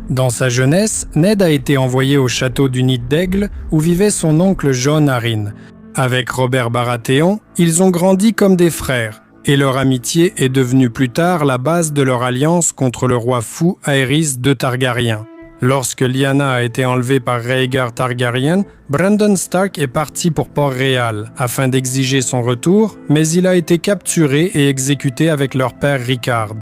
Dans sa jeunesse, Ned a été envoyé au château du Nid d'Aigle où vivait son oncle Jon Arryn. Avec Robert Baratheon, ils ont grandi comme des frères et leur amitié est devenue plus tard la base de leur alliance contre le roi fou Aerys II Targaryen. Lorsque Lyanna a été enlevée par Rhaegar Targaryen, Brandon Stark est parti pour Port-Réal afin d'exiger son retour, mais il a été capturé et exécuté avec leur père Rickard.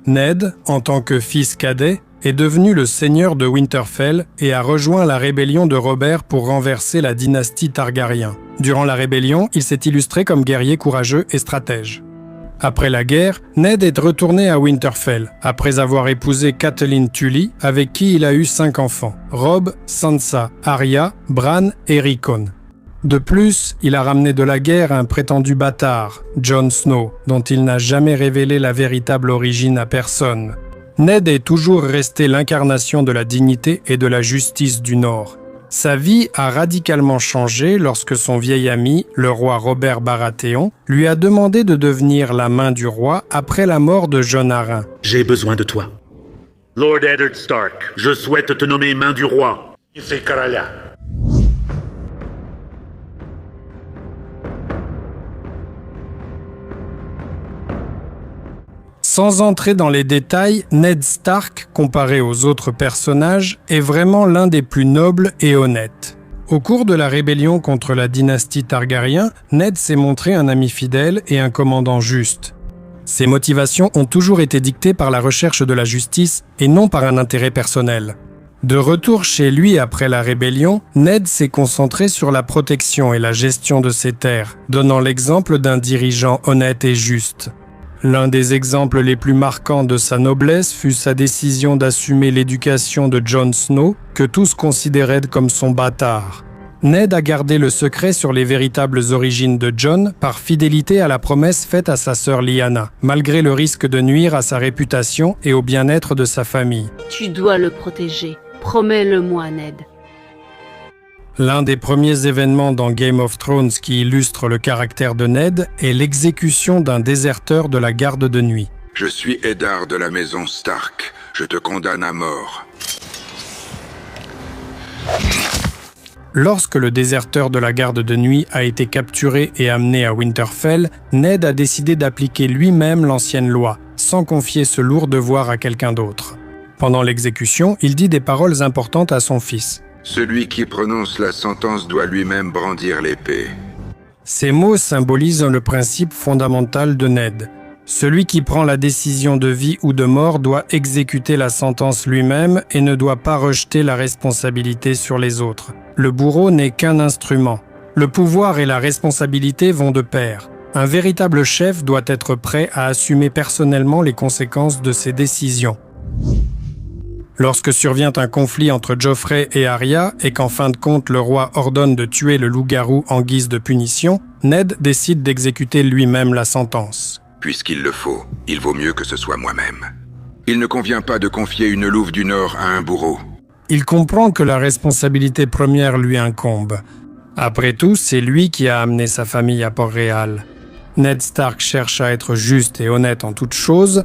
Ned, en tant que fils cadet, est devenu le seigneur de Winterfell et a rejoint la rébellion de Robert pour renverser la dynastie Targaryen. Durant la rébellion, il s'est illustré comme guerrier courageux et stratège. Après la guerre, Ned est retourné à Winterfell, après avoir épousé Catelyn Tully, avec qui il a eu 5 enfants, Robb, Sansa, Arya, Bran et Rickon. De plus, il a ramené de la guerre un prétendu bâtard, Jon Snow, dont il n'a jamais révélé la véritable origine à personne. Ned est toujours resté l'incarnation de la dignité et de la justice du Nord. Sa vie a radicalement changé lorsque son vieil ami, le roi Robert Baratheon, lui a demandé de devenir la main du roi après la mort de Jon Arryn. J'ai besoin de toi. Lord Eddard Stark, je souhaite te nommer main du roi. Sans entrer dans les détails, Ned Stark, comparé aux autres personnages, est vraiment l'un des plus nobles et honnêtes. Au cours de la rébellion contre la dynastie Targaryen, Ned s'est montré un ami fidèle et un commandant juste. Ses motivations ont toujours été dictées par la recherche de la justice et non par un intérêt personnel. De retour chez lui après la rébellion, Ned s'est concentré sur la protection et la gestion de ses terres, donnant l'exemple d'un dirigeant honnête et juste. L'un des exemples les plus marquants de sa noblesse fut sa décision d'assumer l'éducation de Jon Snow, que tous considéraient comme son bâtard. Ned a gardé le secret sur les véritables origines de Jon par fidélité à la promesse faite à sa sœur Lyanna, malgré le risque de nuire à sa réputation et au bien-être de sa famille. Tu dois le protéger. Promets-le-moi, Ned. L'un des premiers événements dans Game of Thrones qui illustre le caractère de Ned est l'exécution d'un déserteur de la garde de nuit. Je suis Eddard de la maison Stark. Je te condamne à mort. Lorsque le déserteur de la garde de nuit a été capturé et amené à Winterfell, Ned a décidé d'appliquer lui-même l'ancienne loi, sans confier ce lourd devoir à quelqu'un d'autre. Pendant l'exécution, il dit des paroles importantes à son fils. Celui qui prononce la sentence doit lui-même brandir l'épée. Ces mots symbolisent le principe fondamental de Ned. Celui qui prend la décision de vie ou de mort doit exécuter la sentence lui-même et ne doit pas rejeter la responsabilité sur les autres. Le bourreau n'est qu'un instrument. Le pouvoir et la responsabilité vont de pair. Un véritable chef doit être prêt à assumer personnellement les conséquences de ses décisions. Lorsque survient un conflit entre Joffrey et Arya et qu'en fin de compte le roi ordonne de tuer le loup-garou en guise de punition, Ned décide d'exécuter lui-même la sentence. Puisqu'il le faut, il vaut mieux que ce soit moi-même. Il ne convient pas de confier une louve du Nord à un bourreau. Il comprend que la responsabilité première lui incombe. Après tout, c'est lui qui a amené sa famille à Port-Réal. Ned Stark cherche à être juste et honnête en toutes choses.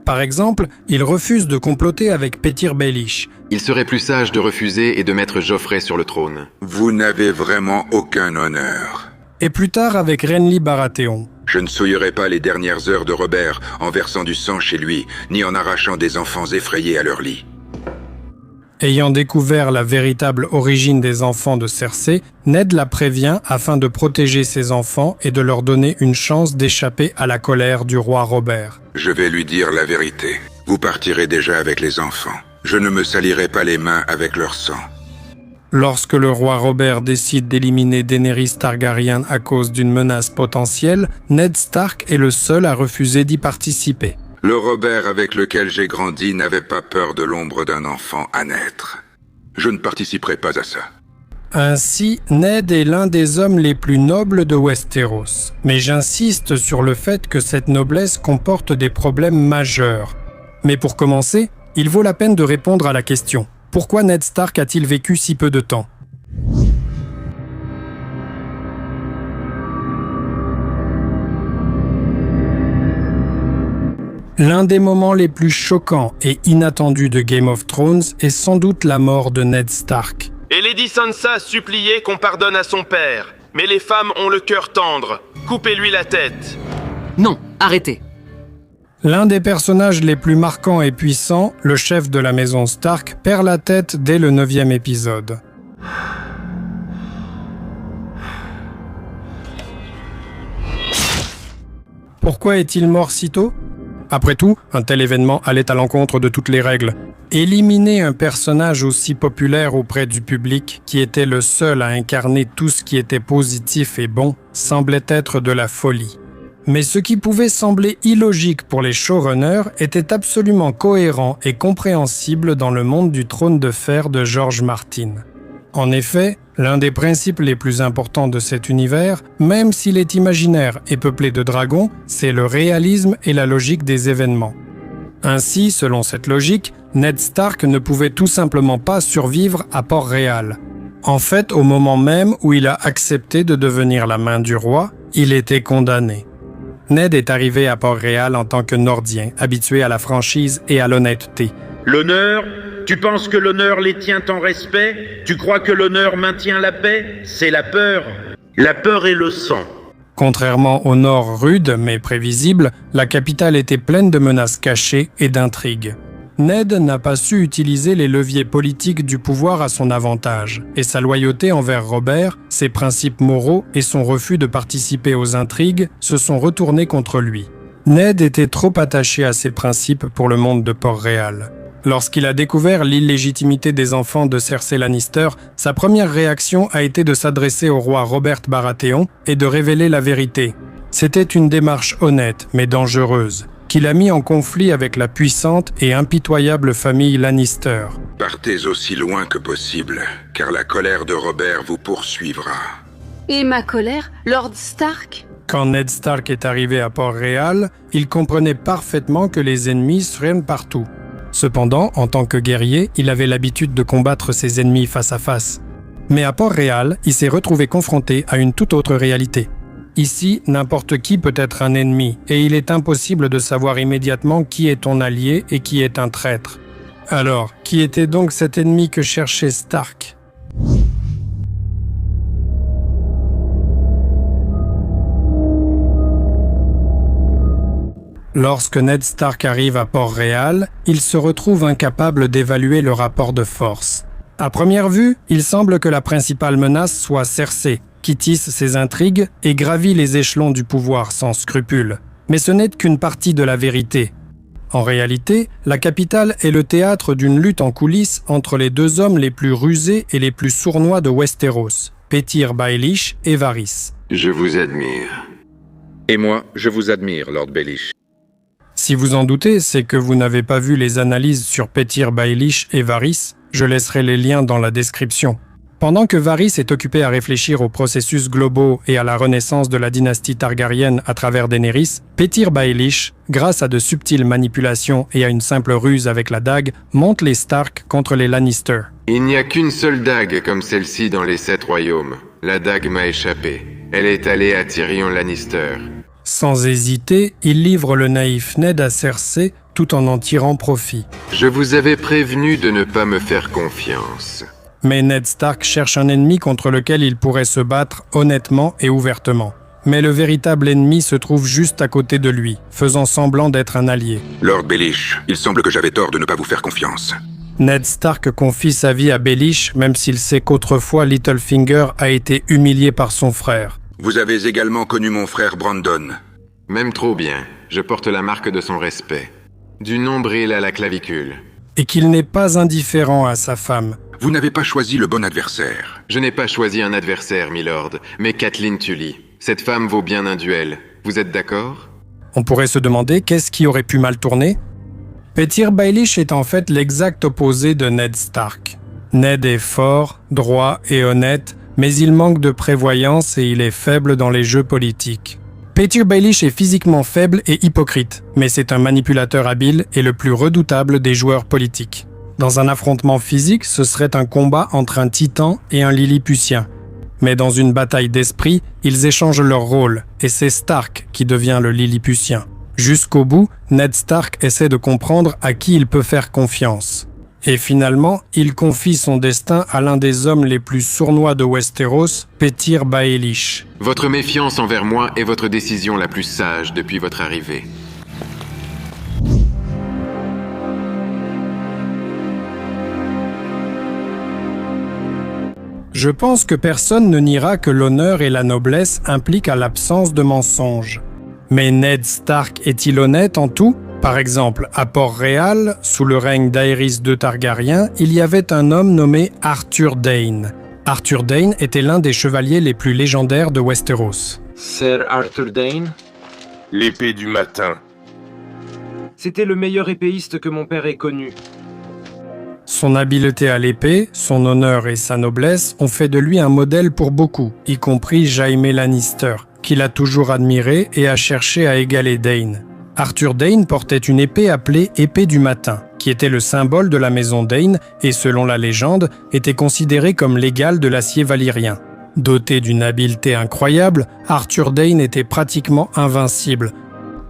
Par exemple, il refuse de comploter avec Petyr Baelish. Il serait plus sage de refuser et de mettre Joffrey sur le trône. Vous n'avez vraiment aucun honneur. Et plus tard avec Renly Baratheon. Je ne souillerai pas les dernières heures de Robert en versant du sang chez lui, ni en arrachant des enfants effrayés à leur lit. Ayant découvert la véritable origine des enfants de Cersei, Ned la prévient afin de protéger ses enfants et de leur donner une chance d'échapper à la colère du roi Robert. Je vais lui dire la vérité. Vous partirez déjà avec les enfants. Je ne me salirai pas les mains avec leur sang. Lorsque le roi Robert décide d'éliminer Daenerys Targaryen à cause d'une menace potentielle, Ned Stark est le seul à refuser d'y participer. Le Robert avec lequel j'ai grandi n'avait pas peur de l'ombre d'un enfant à naître. Je ne participerai pas à ça. Ainsi, Ned est l'un des hommes les plus nobles de Westeros. Mais j'insiste sur le fait que cette noblesse comporte des problèmes majeurs. Mais pour commencer, il vaut la peine de répondre à la question. Pourquoi Ned Stark a-t-il vécu si peu de temps ? L'un des moments les plus choquants et inattendus de Game of Thrones est sans doute la mort de Ned Stark. Et Lady Sansa suppliait qu'on pardonne à son père. Mais les femmes ont le cœur tendre. Coupez-lui la tête. Non, arrêtez. L'un des personnages les plus marquants et puissants, le chef de la maison Stark, perd la tête dès le 9e épisode. Pourquoi est-il mort si tôt ? Après tout, un tel événement allait à l'encontre de toutes les règles. Éliminer un personnage aussi populaire auprès du public, qui était le seul à incarner tout ce qui était positif et bon, semblait être de la folie. Mais ce qui pouvait sembler illogique pour les showrunners était absolument cohérent et compréhensible dans le monde du Trône de Fer de George Martin. En effet, l'un des principes les plus importants de cet univers, même s'il est imaginaire et peuplé de dragons, c'est le réalisme et la logique des événements. Ainsi, selon cette logique, Ned Stark ne pouvait tout simplement pas survivre à Port-Réal. En fait, au moment même où il a accepté de devenir la main du roi, il était condamné. Ned est arrivé à Port-Réal en tant que Nordien, habitué à la franchise et à l'honnêteté. L'honneur? Tu penses que l'honneur les tient en respect? Tu crois que l'honneur maintient la paix? C'est la peur. La peur et le sang. Contrairement au nord rude mais prévisible, la capitale était pleine de menaces cachées et d'intrigues. Ned n'a pas su utiliser les leviers politiques du pouvoir à son avantage, et sa loyauté envers Robert, ses principes moraux et son refus de participer aux intrigues se sont retournés contre lui. Ned était trop attaché à ses principes pour le monde de Port-Réal. Lorsqu'il a découvert l'illégitimité des enfants de Cersei Lannister, sa première réaction a été de s'adresser au roi Robert Baratheon et de révéler la vérité. C'était une démarche honnête, mais dangereuse, qui l'a mis en conflit avec la puissante et impitoyable famille Lannister. Partez aussi loin que possible, car la colère de Robert vous poursuivra. Et ma colère, Lord Stark? Quand Ned Stark est arrivé à Port-Réal, il comprenait parfaitement que les ennemis seraient partout. Cependant, en tant que guerrier, il avait l'habitude de combattre ses ennemis face à face. Mais à Port-Réal, il s'est retrouvé confronté à une toute autre réalité. Ici, n'importe qui peut être un ennemi, et il est impossible de savoir immédiatement qui est ton allié et qui est un traître. Alors, qui était donc cet ennemi que cherchait Stark ? Lorsque Ned Stark arrive à Port-Réal, il se retrouve incapable d'évaluer le rapport de force. À première vue, il semble que la principale menace soit Cersei, qui tisse ses intrigues et gravit les échelons du pouvoir sans scrupule. Mais ce n'est qu'une partie de la vérité. En réalité, la capitale est le théâtre d'une lutte en coulisses entre les deux hommes les plus rusés et les plus sournois de Westeros, Petyr Baelish et Varys. Je vous admire. Et moi, je vous admire, Lord Baelish. Si vous en doutez, c'est que vous n'avez pas vu les analyses sur Petyr Baelish et Varys, je laisserai les liens dans la description. Pendant que Varys est occupé à réfléchir aux processus globaux et à la renaissance de la dynastie Targaryen à travers Daenerys, Petyr Baelish, grâce à de subtiles manipulations et à une simple ruse avec la dague, monte les Stark contre les Lannister. Il n'y a qu'une seule dague comme celle-ci dans les 7 royaumes. La dague m'a échappé. Elle est allée à Tyrion Lannister. Sans hésiter, il livre le naïf Ned à Cersei tout en tirant profit. Je vous avais prévenu de ne pas me faire confiance. Mais Ned Stark cherche un ennemi contre lequel il pourrait se battre honnêtement et ouvertement. Mais le véritable ennemi se trouve juste à côté de lui, faisant semblant d'être un allié. Lord Baelish, il semble que j'avais tort de ne pas vous faire confiance. Ned Stark confie sa vie à Baelish, même s'il sait qu'autrefois Littlefinger a été humilié par son frère. Vous avez également connu mon frère Brandon. Même trop bien. Je porte la marque de son respect. Du nombril à la clavicule. Et qu'il n'est pas indifférent à sa femme. Vous n'avez pas choisi le bon adversaire. Je n'ai pas choisi un adversaire, milord, mais Catelyn Tully. Cette femme vaut bien un duel. Vous êtes d'accord? On pourrait se demander qu'est-ce qui aurait pu mal tourner? Petyr Baelish est en fait l'exact opposé de Ned Stark. Ned est fort, droit et honnête, mais il manque de prévoyance et il est faible dans les jeux politiques. Petyr Baelish est physiquement faible et hypocrite, mais c'est un manipulateur habile et le plus redoutable des joueurs politiques. Dans un affrontement physique, ce serait un combat entre un titan et un Lilliputien. Mais dans une bataille d'esprit, ils échangent leurs rôles, et c'est Stark qui devient le Lilliputien. Jusqu'au bout, Ned Stark essaie de comprendre à qui il peut faire confiance. Et finalement, il confie son destin à l'un des hommes les plus sournois de Westeros, Petyr Baelish. Votre méfiance envers moi est votre décision la plus sage depuis votre arrivée. Je pense que personne ne niera que l'honneur et la noblesse impliquent à l'absence de mensonges. Mais Ned Stark est-il honnête en tout ? Par exemple, à Port-Réal, sous le règne d'Aerys II Targaryen, il y avait un homme nommé Arthur Dayne. Arthur Dayne était l'un des chevaliers les plus légendaires de Westeros. Sir Arthur Dayne, L'épée du matin. c'était le meilleur épéiste que mon père ait connu. Son habileté à l'épée, son honneur et sa noblesse ont fait de lui un modèle pour beaucoup, y compris Jaime Lannister, qu'il a toujours admiré et a cherché à égaler Dayne. Arthur Dayne portait une épée appelée épée du matin, qui était le symbole de la maison Dayne et, selon la légende, était considérée comme l'égal de l'acier valyrien. Doté d'une habileté incroyable, Arthur Dayne était pratiquement invincible.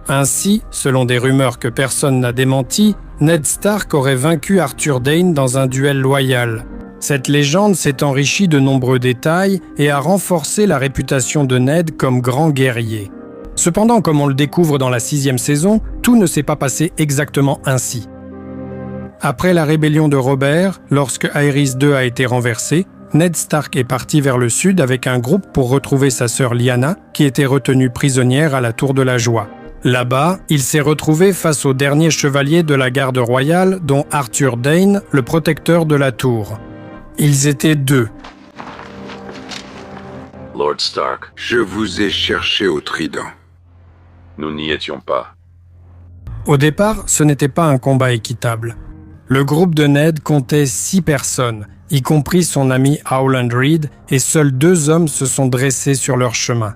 Ainsi, selon des rumeurs que personne n'a démenties, Ned Stark aurait vaincu Arthur Dayne dans un duel loyal. Cette légende s'est enrichie de nombreux détails et a renforcé la réputation de Ned comme grand guerrier. Cependant, comme on le découvre dans la 6e saison, tout ne s'est pas passé exactement ainsi. Après la rébellion de Robert, lorsque Aerys II a été renversé, Ned Stark est parti vers le sud avec un groupe pour retrouver sa sœur Lyanna, qui était retenue prisonnière à la Tour de la Joie. Là-bas, il s'est retrouvé face au dernier chevalier de la garde royale, dont Arthur Dayne, le protecteur de la tour. Ils étaient deux. Lord Stark, Je vous ai cherché au trident. nous n'y étions pas. Au départ, ce n'était pas un combat équitable. Le groupe de Ned comptait 6 personnes, y compris son ami Howland Reed, et seuls 2 hommes se sont dressés sur leur chemin.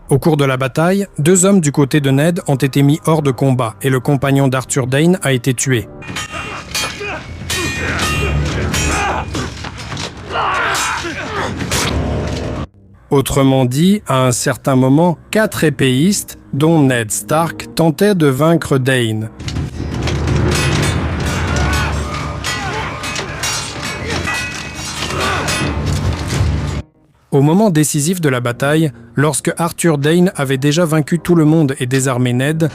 Au cours de la bataille, 2 hommes du côté de Ned ont été mis hors de combat et le compagnon d'Arthur Dayne a été tué. Autrement dit, à un certain moment, 4 épéistes, dont Ned Stark, tentaient de vaincre Dayne. Au moment décisif de la bataille, lorsque Arthur Dayne avait déjà vaincu tout le monde et désarmé Ned,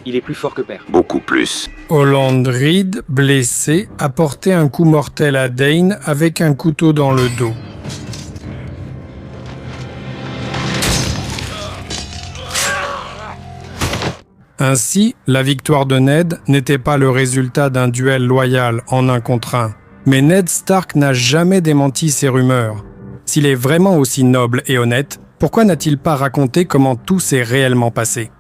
Il est plus fort que père. Beaucoup plus. Howland Reed, blessé, a porté un coup mortel à Dayne avec un couteau dans le dos. Ainsi, la victoire de Ned n'était pas le résultat d'un duel loyal en 1 contre 1. Mais Ned Stark n'a jamais démenti ces rumeurs. S'il est vraiment aussi noble et honnête, pourquoi n'a-t-il pas raconté comment tout s'est réellement passé ?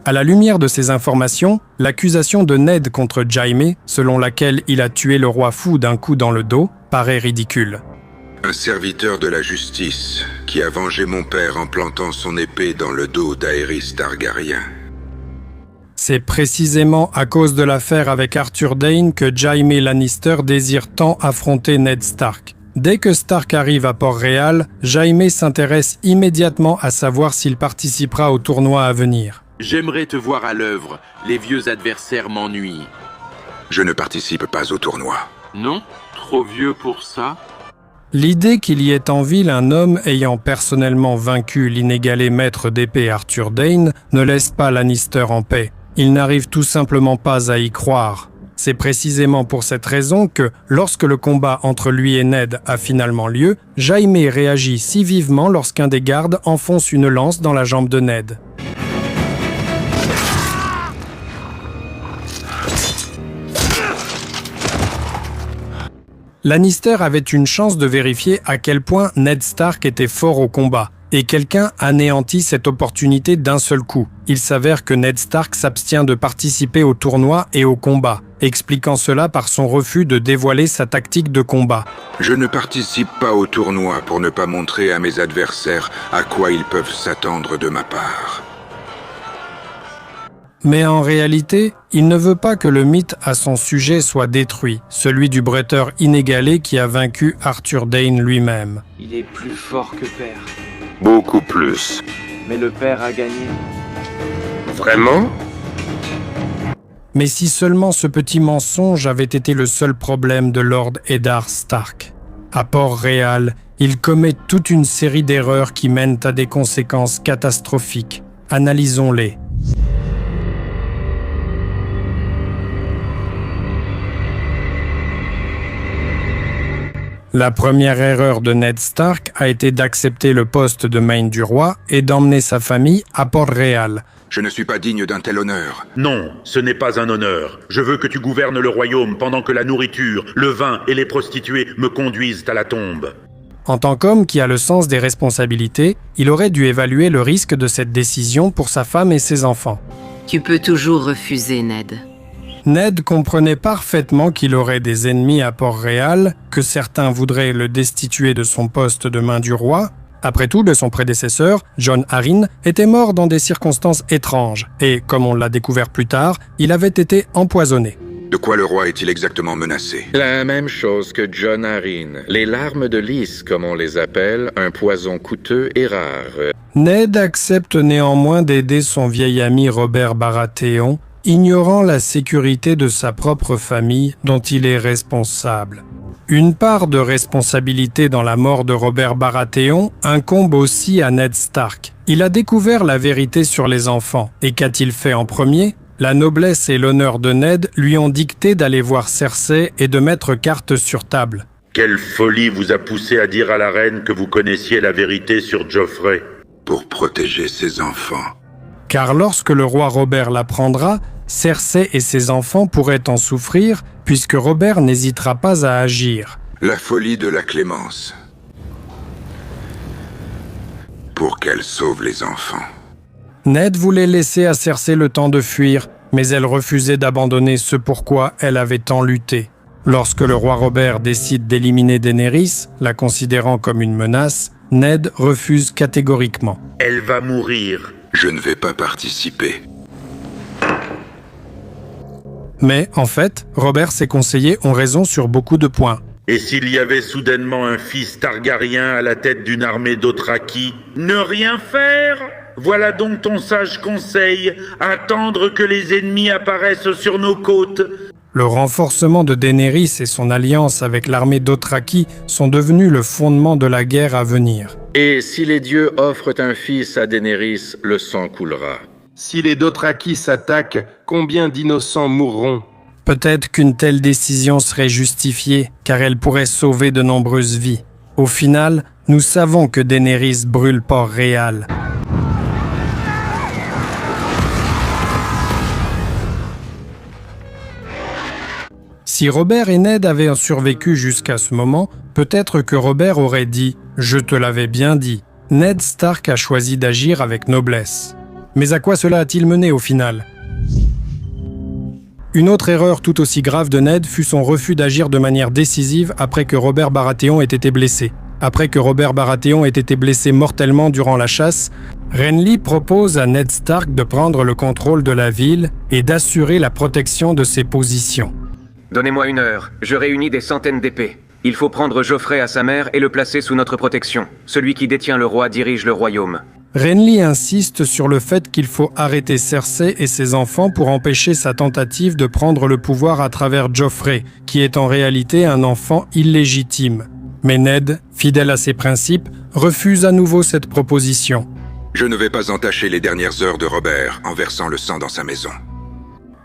À la lumière de ces informations, l'accusation de Ned contre Jaime, selon laquelle il a tué le roi fou d'un coup dans le dos, paraît ridicule. Un serviteur de la justice qui a vengé mon père en plantant son épée dans le dos d'Aerys Targaryen. C'est précisément à cause de l'affaire avec Arthur Dayne que Jaime Lannister désire tant affronter Ned Stark. Dès que Stark arrive à Port-Réal, Jaime s'intéresse immédiatement à savoir s'il participera au tournoi à venir. J'aimerais te voir à l'œuvre. Les vieux adversaires m'ennuient. Je ne participe pas au tournoi. Non? Trop vieux pour ça? L'idée qu'il y ait en ville un homme ayant personnellement vaincu l'inégalé maître d'épée Arthur Dayne ne laisse pas Lannister en paix. Il n'arrive tout simplement pas à y croire. C'est précisément pour cette raison que, lorsque le combat entre lui et Ned a finalement lieu, Jaime réagit si vivement lorsqu'un des gardes enfonce une lance dans la jambe de Ned. Lannister avait une chance de vérifier à quel point Ned Stark était fort au combat, et quelqu'un anéantit cette opportunité d'un seul coup. Il s'avère que Ned Stark s'abstient de participer au tournoi et au combat, expliquant cela par son refus de dévoiler sa tactique de combat. Je ne participe pas au tournoi pour ne pas montrer à mes adversaires à quoi ils peuvent s'attendre de ma part. Mais en réalité, il ne veut pas que le mythe à son sujet soit détruit, celui du bretteur inégalé qui a vaincu Arthur Dayne lui-même. Il est plus fort que père. Beaucoup plus. Mais le père a gagné. Vraiment? Mais si seulement ce petit mensonge avait été le seul problème de Lord Eddard Stark. À Port-Réal, il commet toute une série d'erreurs qui mènent à des conséquences catastrophiques. Analysons-les. La première erreur de Ned Stark a été d'accepter le poste de Maine du roi et d'emmener sa famille à Port-Réal. Je ne suis pas digne d'un tel honneur. Non, ce n'est pas un honneur. Je veux que tu gouvernes le royaume pendant que la nourriture, le vin et les prostituées me conduisent à la tombe. En tant qu'homme qui a le sens des responsabilités, il aurait dû évaluer le risque de cette décision pour sa femme et ses enfants. Tu peux toujours refuser, Ned. Ned comprenait parfaitement qu'il aurait des ennemis à Port-Réal, que certains voudraient le destituer de son poste de main du roi. Après tout, son prédécesseur, Jon Arryn, était mort dans des circonstances étranges et, comme on l'a découvert plus tard, il avait été empoisonné. De quoi le roi est-il exactement menacé? La même chose que Jon Arryn. Les larmes de lys, comme on les appelle, un poison coûteux et rare. Ned accepte néanmoins d'aider son vieil ami Robert Baratheon, ignorant la sécurité de sa propre famille dont il est responsable. Une part de responsabilité dans la mort de Robert Baratheon incombe aussi à Ned Stark. Il a découvert la vérité sur les enfants, et qu'a-t-il fait en premier? La noblesse et l'honneur de Ned lui ont dicté d'aller voir Cersei et de mettre carte sur table. Quelle folie vous a poussé à dire à la reine que vous connaissiez la vérité sur Joffrey? Pour protéger ses enfants. Car lorsque le roi Robert l'apprendra, Cersei et ses enfants pourraient en souffrir, puisque Robert n'hésitera pas à agir. La folie de la clémence. Pour qu'elle sauve les enfants. Ned voulait laisser à Cersei le temps de fuir, mais elle refusait d'abandonner ce pourquoi elle avait tant lutté. Lorsque le roi Robert décide d'éliminer Daenerys, la considérant comme une menace, Ned refuse catégoriquement. Elle va mourir. Je ne vais pas participer. Mais, en fait, Robert ses conseillers ont raison sur beaucoup de points. Et s'il y avait soudainement un fils targaryen à la tête d'une armée d'Othraki? Ne rien faire? Voilà donc ton sage conseil, attendre que les ennemis apparaissent sur nos côtes. Le renforcement de Daenerys et son alliance avec l'armée d'Othraki sont devenus le fondement de la guerre à venir. Et si les dieux offrent un fils à Daenerys, le sang coulera. Si les Dothraki s'attaquent, combien d'innocents mourront? Peut-être qu'une telle décision serait justifiée, car elle pourrait sauver de nombreuses vies. Au final, nous savons que Daenerys brûle Port-Réal. Si Robert et Ned avaient survécu jusqu'à ce moment, peut-être que Robert aurait dit « Je te l'avais bien dit ». Ned Stark a choisi d'agir avec noblesse. Mais à quoi cela a-t-il mené au final? Une autre erreur tout aussi grave de Ned fut son refus d'agir de manière décisive après que Robert Baratheon ait été blessé. Après que Robert Baratheon ait été blessé mortellement durant la chasse, Renly propose à Ned Stark de prendre le contrôle de la ville et d'assurer la protection de ses positions. Donnez-moi 1 heure, je réunis des centaines d'épées. Il faut prendre Joffrey à sa mère et le placer sous notre protection. Celui qui détient le roi dirige le royaume. Renly insiste sur le fait qu'il faut arrêter Cersei et ses enfants pour empêcher sa tentative de prendre le pouvoir à travers Joffrey, qui est en réalité un enfant illégitime. Mais Ned, fidèle à ses principes, refuse à nouveau cette proposition. Je ne vais pas entacher les dernières heures de Robert en versant le sang dans sa maison.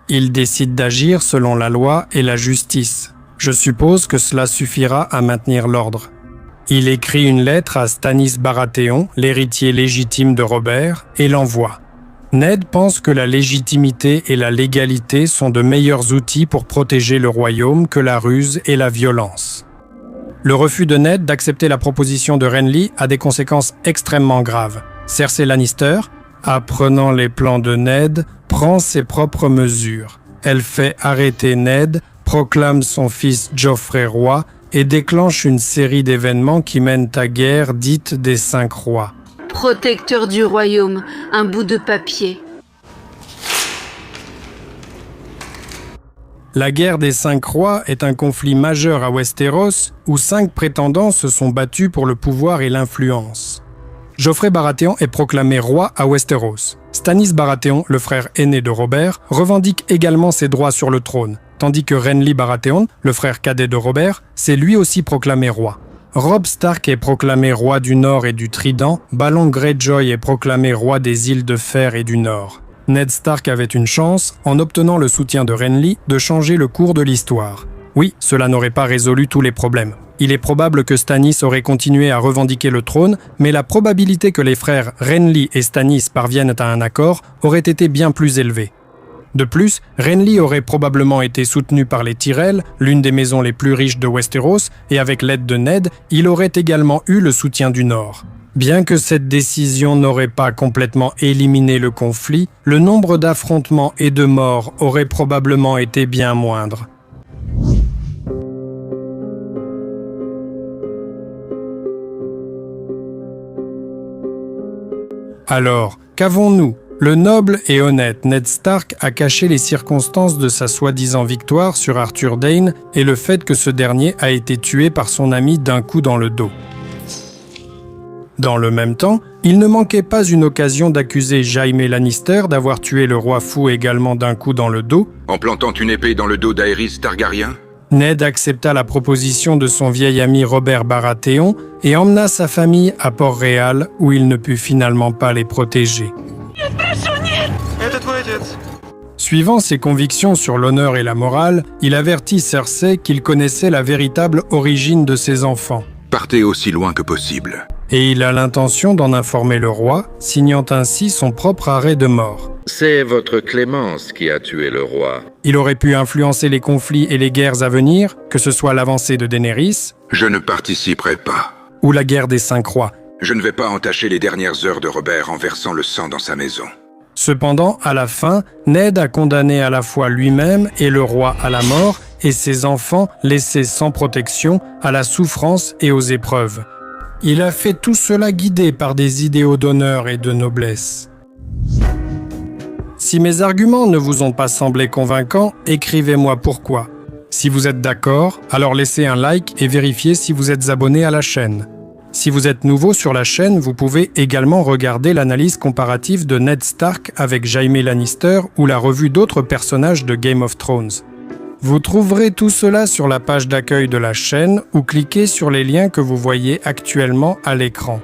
Il décide d'agir selon la loi et la justice. Je suppose que cela suffira à maintenir l'ordre. Il écrit une lettre à Stannis Baratheon, l'héritier légitime de Robert, et l'envoie. Ned pense que la légitimité et la légalité sont de meilleurs outils pour protéger le royaume que la ruse et la violence. Le refus de Ned d'accepter la proposition de Renly a des conséquences extrêmement graves. Cersei Lannister, apprenant les plans de Ned, prend ses propres mesures. Elle fait arrêter Ned, proclame son fils Joffrey roi et déclenche une série d'événements qui mènent à guerre dite des 5 rois. Protecteur du royaume, un bout de papier. La guerre des 5 rois est un conflit majeur à Westeros où 5 prétendants se sont battus pour le pouvoir et l'influence. Joffrey Baratheon est proclamé roi à Westeros. Stannis Baratheon, le frère aîné de Robert, revendique également ses droits sur le trône, tandis que Renly Baratheon, le frère cadet de Robert, s'est lui aussi proclamé roi. Robb Stark est proclamé roi du Nord et du Trident, Balon Greyjoy est proclamé roi des îles de Fer et du Nord. Ned Stark avait une chance, en obtenant le soutien de Renly, de changer le cours de l'histoire. Oui, cela n'aurait pas résolu tous les problèmes. Il est probable que Stannis aurait continué à revendiquer le trône, mais la probabilité que les frères Renly et Stannis parviennent à un accord aurait été bien plus élevée. De plus, Renly aurait probablement été soutenu par les Tyrell, l'une des maisons les plus riches de Westeros, et avec l'aide de Ned, il aurait également eu le soutien du Nord. Bien que cette décision n'aurait pas complètement éliminé le conflit, le nombre d'affrontements et de morts aurait probablement été bien moindre. Alors, qu'avons-nous ? Le noble et honnête Ned Stark a caché les circonstances de sa soi-disant victoire sur Arthur Dayne et le fait que ce dernier a été tué par son ami d'un coup dans le dos. Dans le même temps, il ne manquait pas une occasion d'accuser Jaime Lannister d'avoir tué le roi fou également d'un coup dans le dos. En plantant une épée dans le dos d'Aerys Targaryen ? Ned accepta la proposition de son vieil ami Robert Baratheon et emmena sa famille à Port-Réal où il ne put finalement pas les protéger. Suivant ses convictions sur l'honneur et la morale, il avertit Cersei qu'il connaissait la véritable origine de ses enfants. Partez aussi loin que possible. Et il a l'intention d'en informer le roi, signant ainsi son propre arrêt de mort. C'est votre clémence qui a tué le roi. Il aurait pu influencer les conflits et les guerres à venir, que ce soit l'avancée de Daenerys, Je ne participerai pas. ou la guerre des 5 rois. Je ne vais pas entacher les dernières heures de Robert en versant le sang dans sa maison. Cependant, à la fin, Ned a condamné à la fois lui-même et le roi à la mort, et ses enfants, laissés sans protection, à la souffrance et aux épreuves. Il a fait tout cela guidé par des idéaux d'honneur et de noblesse. Si mes arguments ne vous ont pas semblé convaincants, écrivez-moi pourquoi. Si vous êtes d'accord, alors laissez un like et vérifiez si vous êtes abonné à la chaîne. Si vous êtes nouveau sur la chaîne, vous pouvez également regarder l'analyse comparative de Ned Stark avec Jaime Lannister ou la revue d'autres personnages de Game of Thrones. Vous trouverez tout cela sur la page d'accueil de la chaîne ou cliquez sur les liens que vous voyez actuellement à l'écran.